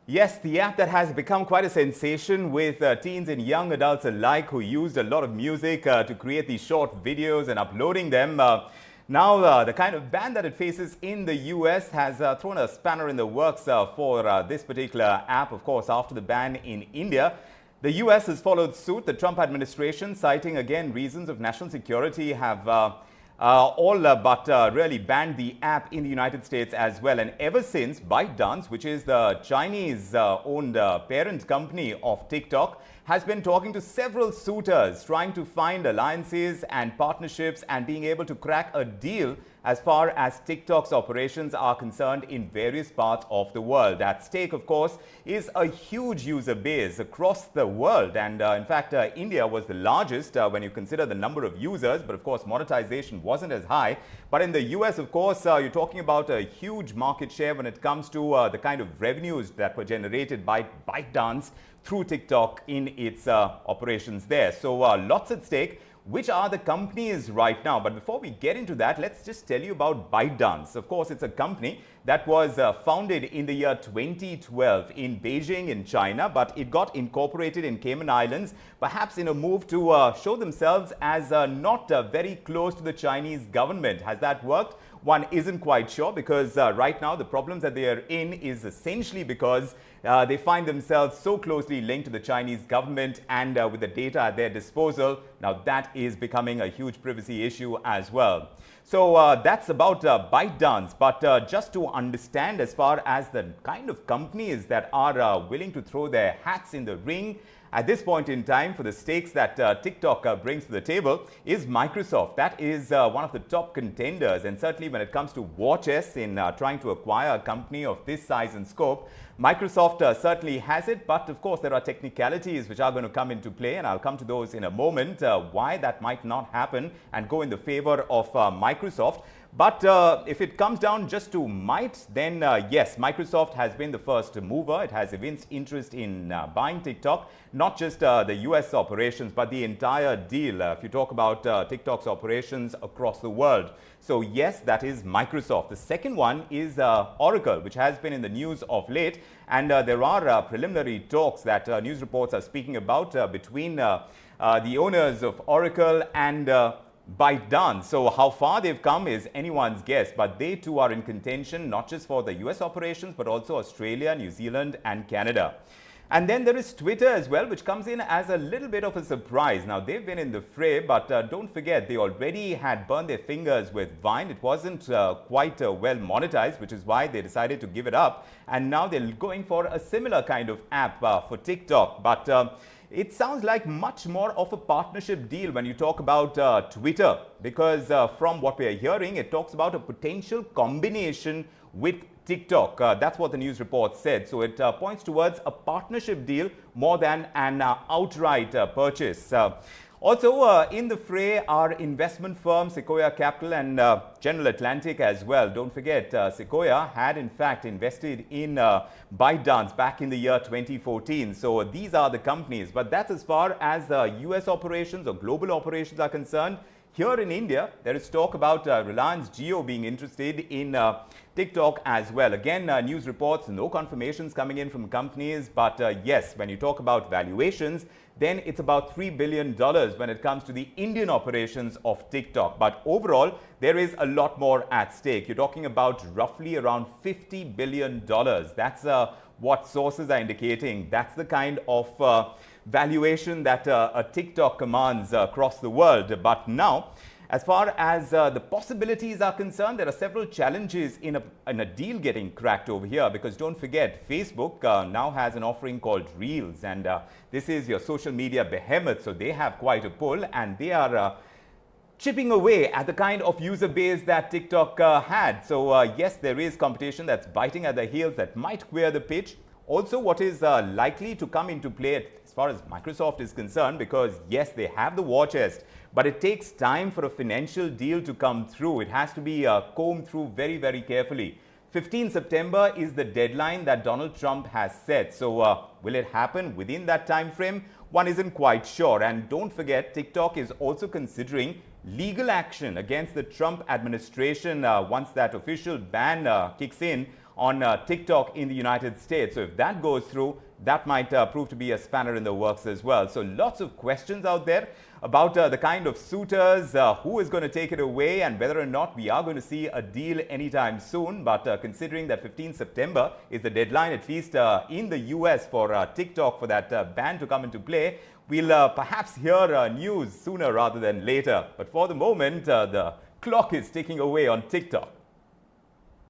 Yes, the app that has become quite a sensation with teens and young adults alike who used a lot of music to create these short videos and uploading them. Now, the kind of ban that it faces in the US has thrown a spanner in the works for this particular app, of course, after the ban in India. The US has followed suit. The Trump administration, citing again reasons of national security, have all but really banned the app in the United States as well. And ever since, ByteDance, which is the Chinese-owned parent company of TikTok, has been talking to several suitors, trying to find alliances and partnerships and being able to crack a deal as far as TikTok's operations are concerned in various parts of the world. At stake, of course, is a huge user base across the world. And in fact, India was the largest when you consider the number of users. But of course, monetization wasn't as high. But in the US, of course, you're talking about a huge market share when it comes to the kind of revenues that were generated by ByteDance through TikTok in its operations there. So lots at stake. Which are the companies right now? But before we get into that, let's just tell you about ByteDance. Of course, it's a company that was founded in the year 2012 in Beijing in China, but it got incorporated in Cayman Islands, perhaps in a move to show themselves as not very close to the Chinese government. Has that worked? One isn't quite sure, because right now the problems that they are in is essentially because they find themselves so closely linked to the Chinese government and with the data at their disposal. Now that is becoming a huge privacy issue as well. So that's about ByteDance. But just to understand as far as the kind of companies that are willing to throw their hats in the ring at this point in time for the stakes that TikTok brings to the table is Microsoft. That is one of the top contenders, and certainly when it comes to war chests in trying to acquire a company of this size and scope, Microsoft certainly has it. But of course, there are technicalities which are going to come into play, and I'll come to those in a moment, why that might not happen and go in the favor of Microsoft. But if it comes down just to might, then yes, Microsoft has been the first mover. It has evinced interest in buying TikTok, not just the US operations, but the entire deal. If you talk about TikTok's operations across the world. So yes, that is Microsoft. The second one is Oracle, which has been in the news of late. And there are preliminary talks that news reports are speaking about between the owners of Oracle and ByteDance. So how far they've come is anyone's guess, but they too are in contention, not just for the US operations, but also Australia, New Zealand and Canada. And then there is Twitter as well, which comes in as a little bit of a surprise. Now, they've been in the fray, but don't forget, they already had burned their fingers with Vine. It wasn't quite well monetized, which is why they decided to give it up. And now they're going for a similar kind of app for TikTok. But it sounds like much more of a partnership deal when you talk about Twitter, because from what we are hearing, it talks about a potential combination with TikTok. That's what the news report said. So it points towards a partnership deal more than an outright purchase. Also in the fray are investment firms Sequoia Capital and General Atlantic as well. Don't forget, Sequoia had in fact invested in ByteDance back in the year 2014. So these are the companies. But that's as far as US operations or global operations are concerned. Here in India, there is talk about Reliance Jio being interested in TikTok as well. Again, news reports, no confirmations coming in from companies. But yes, when you talk about valuations, then it's about $3 billion when it comes to the Indian operations of TikTok. But overall, there is a lot more at stake. You're talking about roughly around $50 billion. That's what sources are indicating. That's the kind of valuation that a TikTok commands across the world. But now, as far as the possibilities are concerned, there are several challenges in a deal getting cracked over here, because don't forget, Facebook now has an offering called Reels, and this is your social media behemoth, so they have quite a pull, and they are chipping away at the kind of user base that TikTok had. So yes, there is competition that's biting at the heels that might queer the pitch. Also, what is likely to come into play as far as Microsoft is concerned, because yes, they have the war chest, but it takes time for a financial deal to come through. It has to be combed through very, very carefully. 15 September is the deadline that Donald Trump has set. So will it happen within that time frame? One isn't quite sure. And don't forget, TikTok is also considering legal action against the Trump administration once that official ban kicks in on TikTok in the United States. So if that goes through, that might prove to be a spanner in the works as well. So lots of questions out there about the kind of suitors, who is going to take it away, and whether or not we are going to see a deal anytime soon. But considering that 15 September is the deadline, at least in the US, for TikTok, for that ban to come into play, we'll perhaps hear news sooner rather than later. But for the moment, the clock is ticking away on TikTok.